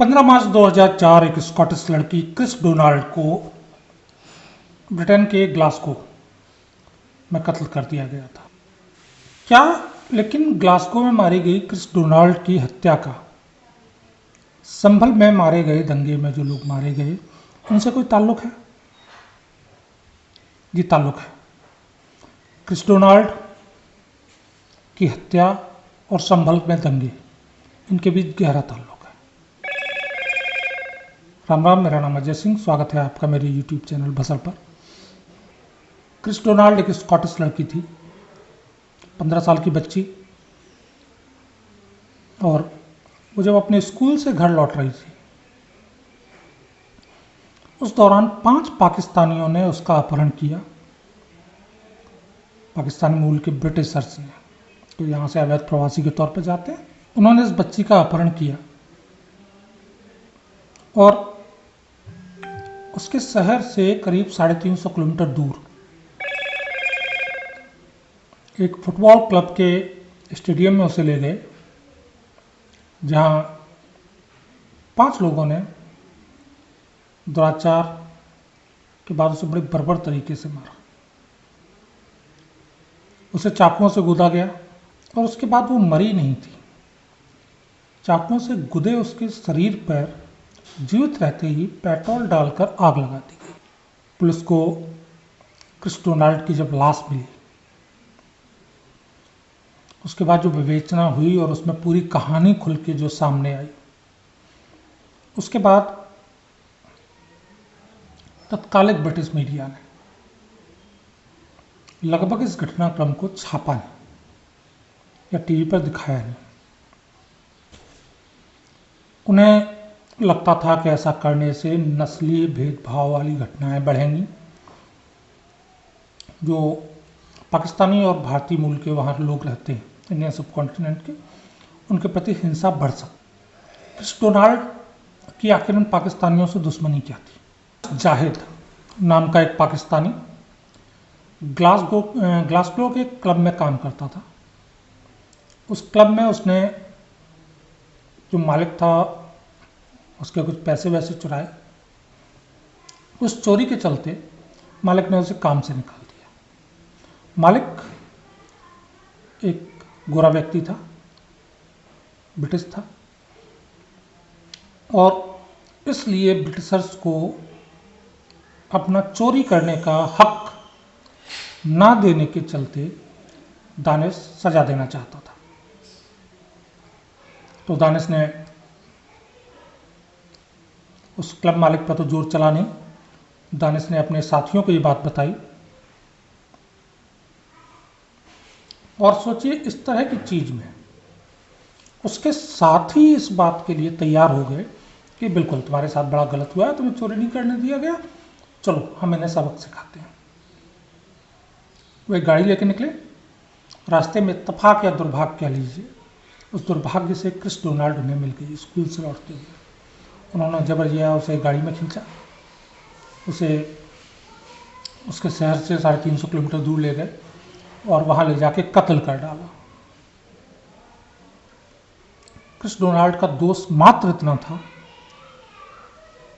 15 मार्च 2004 एक स्कॉटिश लड़की Chris Donald को ब्रिटेन के ग्लासगो में कत्ल कर दिया गया था। क्या लेकिन ग्लासगो में मारी गई क्रिस डोनाल्ड की हत्या का संभल में मारे गए दंगे में जो लोग मारे गए उनसे कोई ताल्लुक है? जी ताल्लुक है। क्रिस डोनाल्ड की हत्या और संभल में दंगे, इनके बीच गहरा ताल्लुक है। राम राम, मेरा नाम अजय सिंह। स्वागत है आपका मेरे यूट्यूब चैनल बसर पर। क्रिस डोनाल्ड एक स्कॉटिश लड़की थी, 15 साल की बच्ची, और वो जब अपने स्कूल से घर लौट रही थी उस दौरान 5 पाकिस्तानियों ने उसका अपहरण किया। पाकिस्तानी मूल के ब्रिटिशर्स ने, तो यहाँ से अवैध प्रवासी के तौर पर जाते हैं, उन्होंने इस बच्ची का अपहरण किया और उसके शहर से करीब 350 किलोमीटर दूर एक फुटबॉल क्लब के स्टेडियम में उसे ले गए, जहां 5 लोगों ने दुराचार के बाद उसे बड़े बर्बर तरीके से मारा। उसे चाकुओं से गुदा गया और उसके बाद वो मरी नहीं थी। चाकुओं से गुदे उसके शरीर पर जीवित रहते ही पेट्रोल डालकर आग लगा दी गई। पुलिस को क्रिस डोनाल्ड की जब लाश मिली, उसके बाद जो विवेचना हुई और उसमें पूरी कहानी खुल के जो सामने आई, उसके बाद तत्कालिक ब्रिटिश मीडिया ने लगभग इस घटनाक्रम को छापा नहीं या टीवी पर दिखाया नहीं। उन्हें लगता था कि ऐसा करने से नस्लीय भेदभाव वाली घटनाएं बढ़ेंगी, जो पाकिस्तानी और भारतीय मूल के वहाँ लोग रहते हैं इंडियन सब कॉन्टिनेंट के, उनके प्रति हिंसा बढ़ सकती। क्रिस डोनाल्ड की आखिर पाकिस्तानियों से दुश्मनी क्या थी? जाहिद नाम का एक पाकिस्तानी ग्लासगो के क्लब में काम करता था। उस क्लब में उसने, जो मालिक था, उसके कुछ पैसे वैसे चुराए। उस चोरी के चलते मालिक ने उसे काम से निकाल दिया। मालिक एक गोरा व्यक्ति था, ब्रिटिश था, और इसलिए ब्रिटिशर्स को अपना चोरी करने का हक ना देने के चलते दानिश सजा देना चाहता था। तो दानिश ने उस क्लब मालिक पर तो जोर चला नहीं। दानिश ने अपने साथियों को ये बात बताई और सोचिए, इस तरह की चीज में उसके साथी इस बात के लिए तैयार हो गए कि बिल्कुल तुम्हारे साथ बड़ा गलत हुआ है, तुम्हें चोरी नहीं करने दिया गया, चलो हम इन्हें सबक सिखाते हैं। वे गाड़ी लेके निकले। रास्ते में इत्तेफाक या दुर्भाग्य कह लीजिए, उस दुर्भाग्य से क्रिस डोनाल्ड उन्हें मिल गई स्कूल से लौटते हुए। उन्होंने जबरजिया उसे गाड़ी में खींचा, उसे उसके शहर से 350 किलोमीटर दूर ले गए और वहाँ ले जाके कत्ल कर डाला। क्रिस डोनाल्ड का दोष मात्र इतना था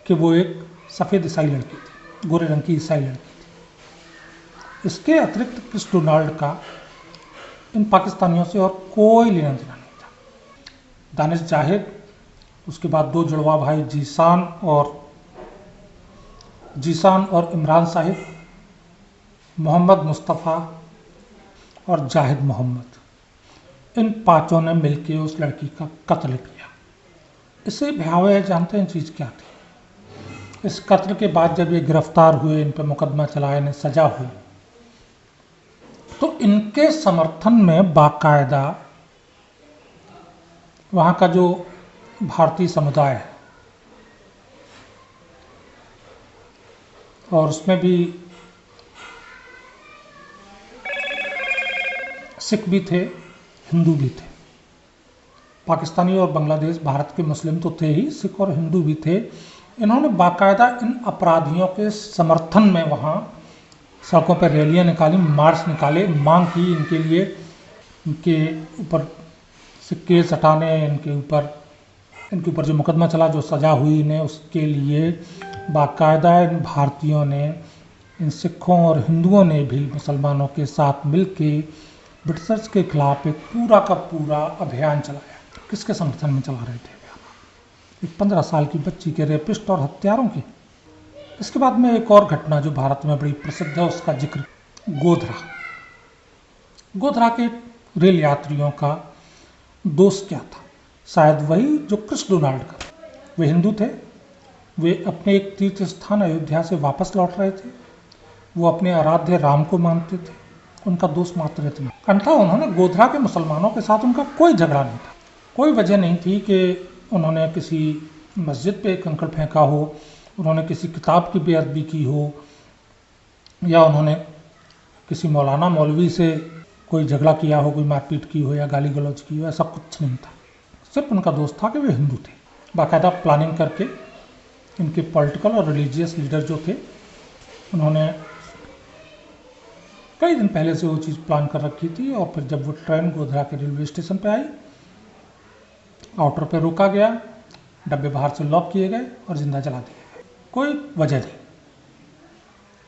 कि वो एक सफ़ेद ईसाई लड़की थी, गोरे रंग की ईसाई लड़की थी। इसके अतिरिक्त क्रिस डोनाल्ड का इन पाकिस्तानियों से और कोई लेना देना नहीं था। दानिश जाहिद, उसके बाद 2 जुड़वा भाई जीसान और इमरान साहिब, मोहम्मद मुस्तफ़ा और जाहिद मोहम्मद, इन 5 ने मिलकर उस लड़की का कत्ल किया। इससे भयावह जानते हैं चीज़ क्या थी? इस कत्ल के बाद जब ये गिरफ्तार हुए, इन पर मुकदमा चलाया, इन्हें सजा हुई, तो इनके समर्थन में बाकायदा वहाँ का जो भारतीय समुदाय है, और उसमें भी सिख भी थे, हिंदू भी थे। पाकिस्तानी और बांग्लादेश, भारत के मुस्लिम तो थे ही, सिख और हिंदू भी थे। इन्होंने बाकायदा इन अपराधियों के समर्थन में वहाँ सड़कों पर रैलियाँ निकाली, मार्च निकाले, मांग की इनके लिए, इनके ऊपर से केस हटाने, इनके ऊपर इनके ऊपर जो मुकदमा चला, जो सज़ा हुई इन्हें, उसके लिए बाकायदा इन भारतीयों ने, इन सिखों और हिंदुओं ने भी मुसलमानों के साथ मिलके ब्रिटिशर्स के खिलाफ एक पूरा का पूरा अभियान चलाया। किसके समर्थन में चला रहे थे? एक 15 साल की बच्ची के रेपिस्ट और हत्यारों के। इसके बाद में एक और घटना जो भारत में बड़ी प्रसिद्ध है, उसका जिक्र गोधरा। गोधरा के रेल यात्रियों का दोष क्या था? शायद वही जो क्रिस डोनाल्ड का। वे हिंदू थे, वे अपने एक तीर्थ स्थान अयोध्या से वापस लौट रहे थे, वो अपने आराध्य राम को मानते थे। उनका दोष मात्र इतना। अंततः उन्होंने गोधरा के मुसलमानों के साथ उनका कोई झगड़ा नहीं था। कोई वजह नहीं थी कि उन्होंने किसी मस्जिद पे कंकड़ फेंका हो, उन्होंने किसी किताब की बेअदबी की हो, या उन्होंने किसी मौलाना मौलवी से कोई झगड़ा किया हो, कोई मारपीट की हो या गाली गलौज की हो। ऐसा कुछ नहीं था। सिर्फ उनका दोस्त था कि वे हिंदू थे। बाकायदा प्लानिंग करके इनके पॉलिटिकल और रिलीजियस लीडर जो थे, उन्होंने कई दिन पहले से वो चीज़ प्लान कर रखी थी। और फिर जब वो ट्रेन गोधरा के रेलवे स्टेशन पे आई, आउटर पे रोका गया, डब्बे बाहर से लॉक किए गए और जिंदा जला दिए गए। कोई वजह नहीं,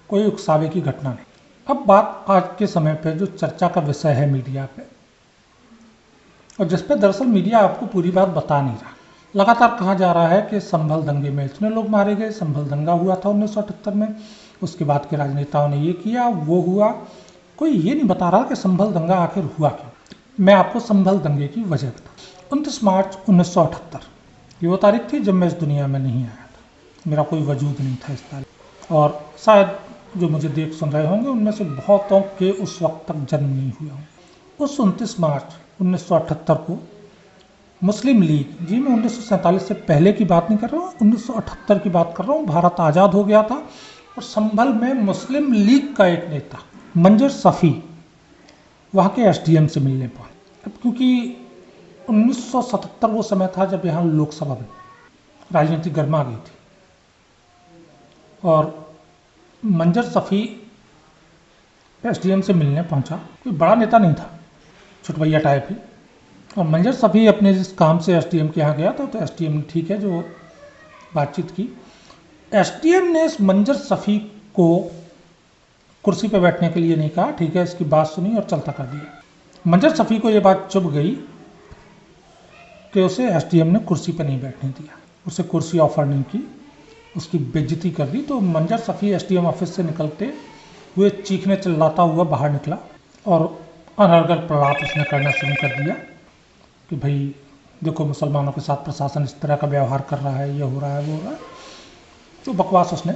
कोई उकसावे की घटना नहीं। अब बात आज के समय पे जो चर्चा का विषय है मीडिया पे, और जिस पे दरअसल मीडिया आपको पूरी बात बता नहीं रहा। लगातार कहा जा रहा है कि संभल दंगे में इतने लोग मारे गए, संभल दंगा हुआ था 1978 में, उसके बाद के राजनेताओं ने ये किया, वो हुआ। कोई ये नहीं बता रहा कि संभल दंगा आखिर हुआ क्यों। मैं आपको संभल दंगे की वजह बताऊँ। 29 मार्च 1978 ये वो तारीख थी जब मैं इस दुनिया में नहीं आया था। मेरा कोई वजूद नहीं था इस तारीख। और शायद जो मुझे देख सुन रहे होंगे उनमें से बहुतों के उस वक्त तक जन्म नहीं हुआ हूँ। उस 29 मार्च 1978 को मुस्लिम लीग, जी मैं 1947 से पहले की बात नहीं कर रहा हूँ, 1978 की बात कर रहा हूँ। भारत आज़ाद हो गया था और संभल में मुस्लिम लीग का एक नेता मंजर सफ़ी वहाँ के एसडीएम से मिलने पहुंचे। अब क्योंकि 1977 वो समय था जब यहाँ लोकसभा बनी, राजनीति गर्मा गई थी, और मंजर सफ़ी एसडीएम से मिलने पहुंचा। कोई बड़ा नेता नहीं था, छुटभैया टाइप ही। और मंजर सफ़ी अपने जिस काम से एसडीएम के यहाँ गया था, तो एसडीएम ने ठीक है जो बातचीत की। एसडीएम ने इस मंजर सफ़ी को कुर्सी पर बैठने के लिए नहीं कहा, ठीक है, इसकी बात सुनी और चलता कर दिया। मंजर सफ़ी को ये बात चुभ गई कि उसे एसडीएम ने कुर्सी पर नहीं बैठने दिया, उसे कुर्सी ऑफर नहीं की, उसकी बेइज्जती कर दी। तो मंजर सफ़ी एसडीएम ऑफिस से निकलते हुए चीखने चिल्लाता हुआ बाहर निकला और अनर्गल प्रलाप उसने करना शुरू कर दिया कि भाई देखो मुसलमानों के साथ प्रशासन इस तरह का व्यवहार कर रहा है, ये हो रहा है, वो हो रहा है। तो बकवास उसने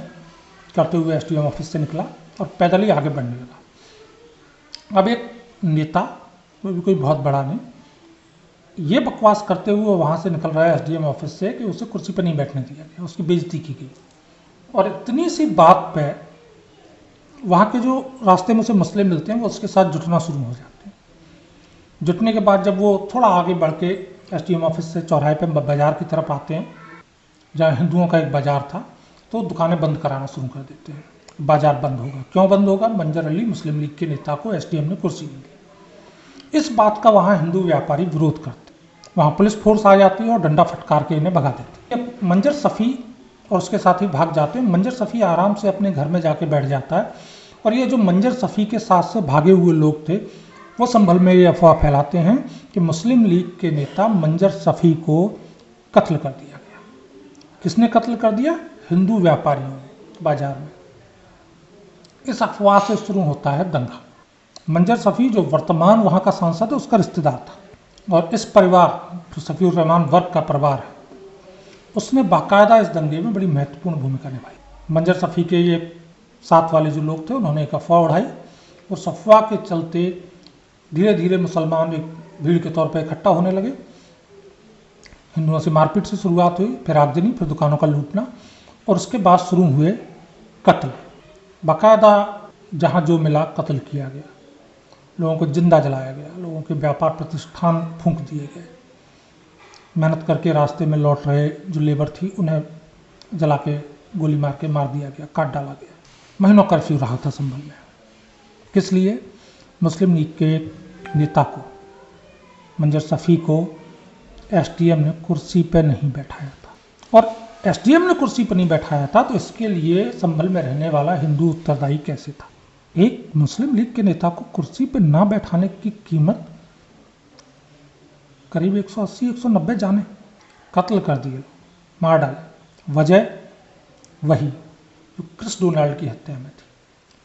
करते हुए एसडीएम ऑफिस से निकला और पैदल ही आगे बढ़ने लगा। अब एक नेता, वो भी कोई बहुत बड़ा नहीं, ये बकवास करते हुए वहाँ से निकल रहा है एसडीएम ऑफिस से कि उसे कुर्सी पर नहीं बैठने दिया गया, उसकी बेइज्जती की गई। और इतनी सी बात पे वहाँ के जो रास्ते में उसे मसले मिलते हैं वो उसके साथ जुटना शुरू हो जाते हैं। जुटने के बाद जब वो थोड़ा आगे बढ़ के एसडीएम ऑफिस से चौराहे पे बाज़ार की तरफ आते हैं, जहाँ हिंदुओं का एक बाज़ार था, तो दुकानें बंद कराना शुरू कर देते हैं। बाज़ार बंद होगा, क्यों बंद होगा? मंजर अली मुस्लिम लीग के नेता को एसडीएम ने कुर्सी नहीं दी। इस बात का वहाँ हिंदू व्यापारी विरोध करते, वहाँ पुलिस फोर्स आ जाती है और डंडा फटकार के इन्हें भगा देती है। मंजर सफ़ी और उसके साथी भाग जाते हैं। मंजर सफ़ी आराम से अपने घर में जाके बैठ जाता है। और ये जो मंजर सफ़ी के साथ से भागे हुए लोग थे, वो संभल में ये अफवाह फैलाते हैं कि मुस्लिम लीग के नेता मंजर सफ़ी को कत्ल कर दिया गया। किसने कत्ल कर दिया? हिंदू व्यापारियों ने बाजार में। इस अफवाह से शुरू होता है दंगा। मंजर सफ़ी जो वर्तमान वहाँ का सांसद है, उसका रिश्तेदार था, और इस परिवार जो सफ़ीउर रहमान वर्ग का परिवार है, उसने बाकायदा इस दंगे में बड़ी महत्वपूर्ण भूमिका निभाई। मंजर सफ़ी के ये साथ वाले जो लोग थे, उन्होंने एक अफवाह उड़ाई, उस अफवाह के चलते धीरे धीरे मुसलमान एक भीड़ के तौर पर इकट्ठा होने लगे। हिंदुओं से मारपीट से शुरुआत हुई, फिर आगजनी, फिर दुकानों का लूटना, और उसके बाद शुरू हुए कत्ल। बाकायदा जहाँ जो मिला कत्ल किया गया, लोगों को जिंदा जलाया गया, लोगों के व्यापार प्रतिष्ठान फूंक दिए गए। मेहनत करके रास्ते में लौट रहे जो लेबर थी, उन्हें जला के गोली मार के मार दिया गया, काट डाला गया। महीनों कर्फ्यू रहा था संभल में। किस लिए? मुस्लिम लीग के नेता को, मंजर सफ़ी को एसडीएम ने कुर्सी पर नहीं बैठाया था। और एसडीएम ने कुर्सी पर नहीं बैठाया था तो इसके लिए संभल में रहने वाला हिंदू उत्तरदायी कैसे था? एक मुस्लिम लीग के नेता को कुर्सी पर ना बैठाने की कीमत करीब 180-190 जाने, कत्ल कर दिए, मार डाले। वजह वही जो क्रिस डोनाल्ड की हत्या में थी,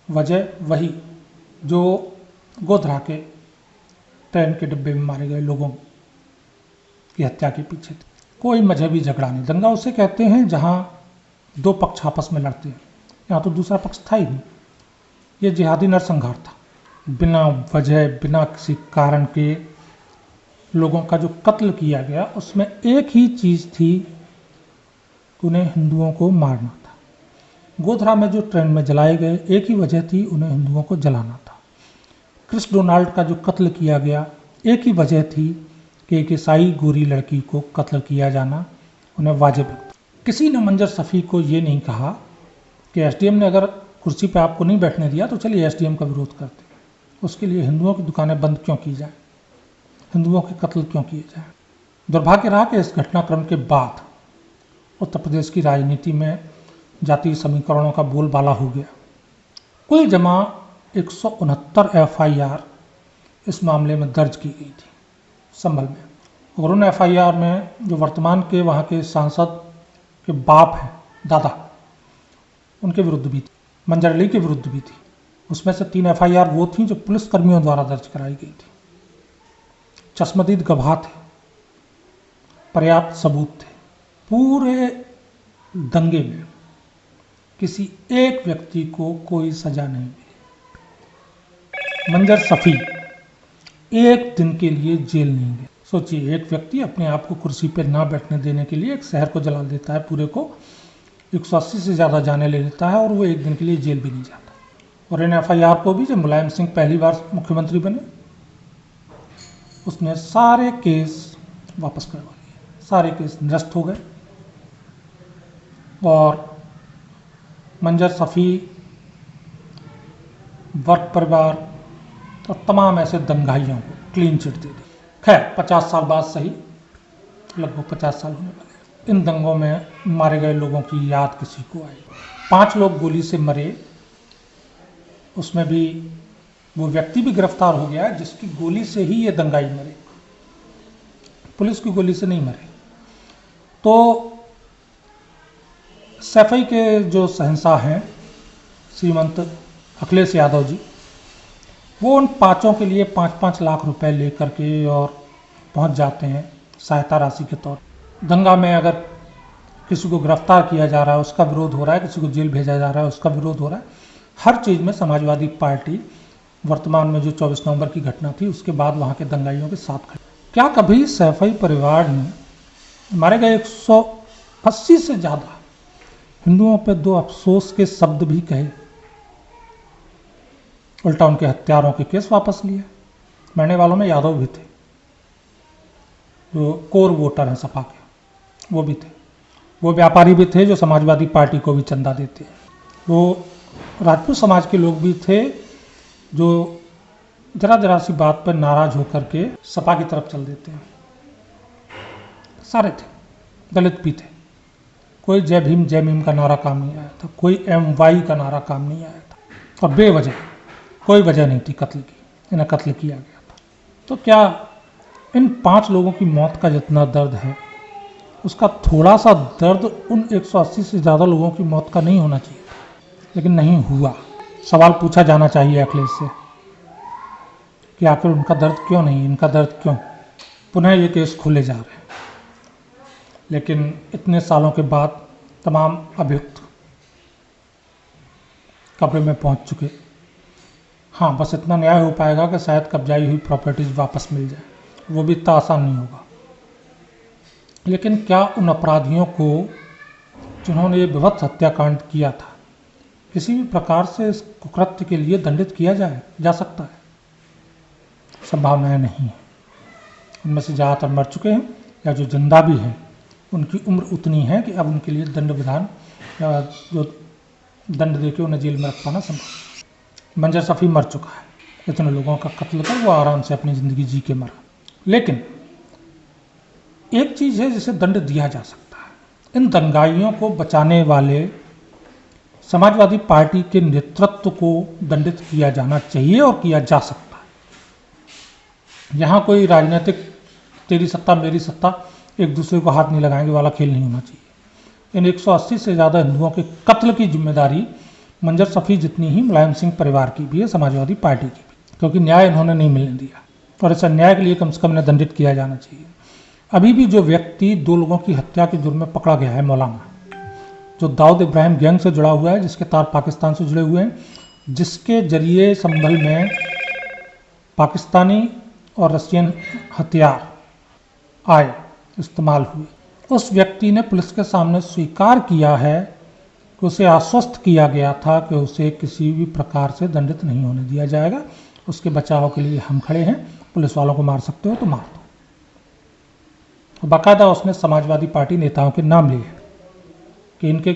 वजह वही जो गोधरा के ट्रेन के डिब्बे में मारे गए लोगों की हत्या के पीछे थी। कोई मजहबी झगड़ा नहीं। दंगा उसे कहते हैं जहां दो पक्ष आपस में लड़ते हैं, यहाँ तो दूसरा पक्ष था ही नहीं। ये जिहादी नरसंहार था, बिना वजह बिना किसी कारण के लोगों का जो कत्ल किया गया उसमें एक ही चीज़ थी, उन्हें हिंदुओं को मारना था। गोधरा में जो ट्रेन में जलाए गए एक ही वजह थी, उन्हें हिंदुओं को जलाना था। क्रिस डोनाल्ड का जो कत्ल किया गया एक ही वजह थी कि एक ईसाई गोरी लड़की को कत्ल किया जाना उन्हें वाजिब लगता। किसी ने मंजर सफ़ी को ये नहीं कहा कि एसडीएम ने अगर कुर्सी पे आपको नहीं बैठने दिया तो चलिए एसडीएम का विरोध करते, उसके लिए हिंदुओं की दुकानें बंद क्यों की जाए, हिंदुओं के कत्ल क्यों किए जाए। दुर्भाग्य रहा कि इस घटनाक्रम के बाद उत्तर प्रदेश की राजनीति में जातीय समीकरणों का बोलबाला हो गया। कुल जमा 169 एफआईआर इस मामले में दर्ज की गई थी संभल में, और उन एफआईआर में जो वर्तमान के वहाँ के सांसद के बाप हैं, दादा, उनके विरुद्ध भी थी, मंजर अली के विरुद्ध भी थी। उसमें से 3 एफआईआर वो थी जो पुलिसकर्मियों द्वारा दर्ज कराई गई थी। चश्मदीद गवाह थे, पर्याप्त सबूत थे। पूरे दंगे में किसी एक व्यक्ति को कोई सजा नहीं मिली। मंजर सफ़ी एक दिन के लिए जेल नहीं गए। सोचिए, एक व्यक्ति अपने आप को कुर्सी पर ना बैठने देने के लिए एक शहर को जला देता है, पूरे को 180 से ज़्यादा जाने ले लेता है और वो एक दिन के लिए जेल भी नहीं जाता। और इन एफआईआर को भी जब मुलायम सिंह पहली बार मुख्यमंत्री बने उसने सारे केस वापस करवा लिए, सारे केस निरस्त हो गए और मंजर सफ़ी, वर्क परिवार और तमाम ऐसे दंगाइयों को क्लीन चिट दे दी। खैर 50 साल बाद सही, लगभग 50 साल होने वाले, इन दंगों में मारे गए लोगों की याद किसी को आई। 5 लोग गोली से मरे, उसमें भी वो व्यक्ति भी गिरफ्तार हो गया जिसकी गोली से ही ये दंगाई मरे, पुलिस की गोली से नहीं मरे। तो सैफई के जो शहंशाह हैं श्रीमंत अखिलेश यादव जी, वो उन 5 के लिए 5-5 लाख रुपए लेकर के और पहुंच जाते हैं सहायता राशि के तौर पर। दंगा में अगर किसी को गिरफ्तार किया जा रहा है उसका विरोध हो रहा है, किसी को जेल भेजा जा रहा है उसका विरोध हो रहा है, हर चीज़ में समाजवादी पार्टी वर्तमान में जो 24 नवंबर की घटना थी उसके बाद वहाँ के दंगाइयों के साथ खड़ी। क्या कभी सैफई परिवार ने मारे गए 180 से ज़्यादा हिंदुओं पर 2 अफसोस के शब्द भी कहे? उल्टा उनके हत्यारों के केस वापस लिए। मरने वालों में यादव भी थे, जो कोर वोटर हैं सपा के, वो भी थे। वो व्यापारी भी थे जो समाजवादी पार्टी को भी चंदा देते हैं। वो राजपूत समाज के लोग भी थे जो जरा सी बात पर नाराज होकर के सपा की तरफ चल देते हैं। सारे थे, दलित भी थे। कोई जय भीम जय भीम का नारा काम नहीं आया था, कोई MY का नारा काम नहीं आया था, और बेवजह कोई वजह नहीं थी कत्ल की, इन्हें कत्ल किया गया था। तो क्या इन 5 लोगों की मौत का जितना दर्द है उसका थोड़ा सा दर्द उन 180 से ज़्यादा लोगों की मौत का नहीं होना चाहिए? लेकिन नहीं हुआ। सवाल पूछा जाना चाहिए अखिलेश से कि आखिर उनका दर्द क्यों नहीं, इनका दर्द क्यों? पुनः ये केस खोले जा रहे हैं, लेकिन इतने सालों के बाद तमाम अभियुक्त कब्र में पहुंच चुके। हाँ, बस इतना न्याय हो पाएगा कि शायद कब्जाई हुई प्रॉपर्टीज वापस मिल जाए, वो भी इतना आसान नहीं होगा। लेकिन क्या उन अपराधियों को जिन्होंने ये विभत्स हत्याकांड किया था किसी भी प्रकार से इस कुकृत्य के लिए दंडित किया जा सकता है? संभावनाएं नहीं है। उनमें से ज़्यादातर मर चुके हैं या जो जिंदा भी हैं उनकी उम्र उतनी है कि अब उनके लिए दंड विधान या जो दंड देके उन्हें जेल में रख पाना संभव। मंजर सफ़ी मर चुका है, इतने लोगों का कत्ल कर वो आराम से अपनी ज़िंदगी जी के मरा। लेकिन एक चीज़ है जिसे दंड दिया जा सकता है। इन दंगाइयों को बचाने वाले समाजवादी पार्टी के नेतृत्व को दंडित किया जाना चाहिए और किया जा सकता है। यहाँ कोई राजनीतिक तेरी सत्ता मेरी सत्ता, एक दूसरे को हाथ नहीं लगाएंगे वाला खेल नहीं होना चाहिए। इन 180 से ज़्यादा हिंदुओं के कत्ल की जिम्मेदारी मंजर शफी जितनी ही मुलायम सिंह परिवार की भी है, समाजवादी पार्टी की भी, क्योंकि न्याय इन्होंने नहीं मिलने दिया और इस अन्याय के लिए कम से कम इन्हें दंडित किया जाना चाहिए। अभी भी जो व्यक्ति 2 लोगों की हत्या के जुर्म में पकड़ा गया है, मौलाना, जो दाऊद इब्राहिम गैंग से जुड़ा हुआ है, जिसके तार पाकिस्तान से जुड़े हुए हैं, जिसके जरिए संभल में पाकिस्तानी और रशियन हथियार आए, इस्तेमाल हुए, उस व्यक्ति ने पुलिस के सामने स्वीकार किया है कि उसे आश्वस्त किया गया था कि उसे किसी भी प्रकार से दंडित नहीं होने दिया जाएगा। उसके बचाव के लिए हम खड़े हैं, पुलिस वालों को मार सकते हो तो मार दो। बाकायदा उसने समाजवादी पार्टी नेताओं के नाम लिए कि इनके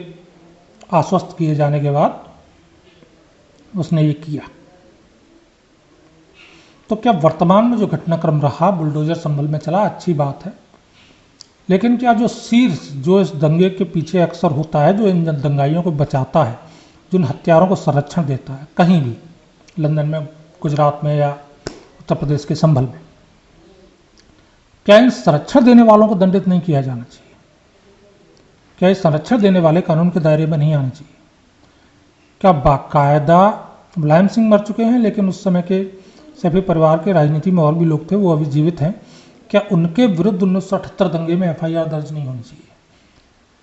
आश्वस्त किए जाने के बाद उसने ये किया। तो क्या वर्तमान में जो घटनाक्रम रहा, बुलडोजर संभल में चला, अच्छी बात है, लेकिन क्या जो शीर्ष, जो इस दंगे के पीछे अक्सर होता है, जो इन दंगाइयों को बचाता है, जो इन हत्यारों को संरक्षण देता है, कहीं भी लंदन में, गुजरात में या उत्तर प्रदेश के संभल में, क्या इन संरक्षण देने वालों को दंडित नहीं किया जाना चाहिए? क्या ये संरक्षण देने वाले कानून के दायरे में नहीं आने चाहिए? क्या बाकायदा मुलायम सिंह मर चुके हैं, लेकिन उस समय के सभी परिवार के राजनीति में और भी लोग थे, वो अभी जीवित हैं, क्या उनके विरुद्ध 1978 दंगे में FIR दर्ज नहीं होनी चाहिए?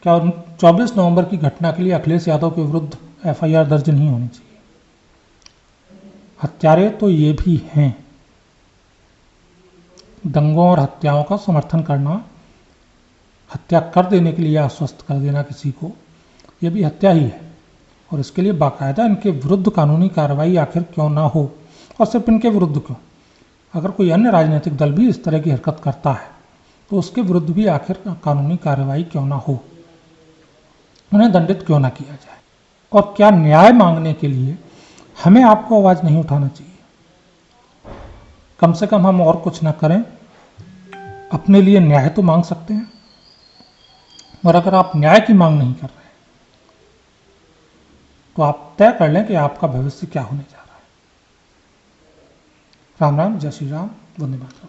क्या 24 नवंबर की घटना के लिए अखिलेश यादव के विरुद्ध FIR दर्ज नहीं होनी चाहिए? हत्यारे तो ये भी हैं। दंगों और हत्याओं का समर्थन करना, हत्या कर देने के लिए आश्वस्त कर देना किसी को, यह भी हत्या ही है। और इसके लिए बाकायदा इनके विरुद्ध कानूनी कार्रवाई आखिर क्यों ना हो? और सिर्फ इनके विरुद्ध क्यों, अगर कोई अन्य राजनीतिक दल भी इस तरह की हरकत करता है तो उसके विरुद्ध भी आखिर कानूनी कार्रवाई क्यों ना हो, उन्हें दंडित क्यों ना किया जाए? और क्या न्याय मांगने के लिए हमें आपको आवाज़ नहीं उठाना चाहिए? कम से कम हम और कुछ ना करें, अपने लिए न्याय तो मांग सकते हैं। और अगर आप न्याय की मांग नहीं कर रहे तो आप तय कर लें कि आपका भविष्य क्या होने जा रहा है। राम राम, जय श्री राम, वंदे मातरम।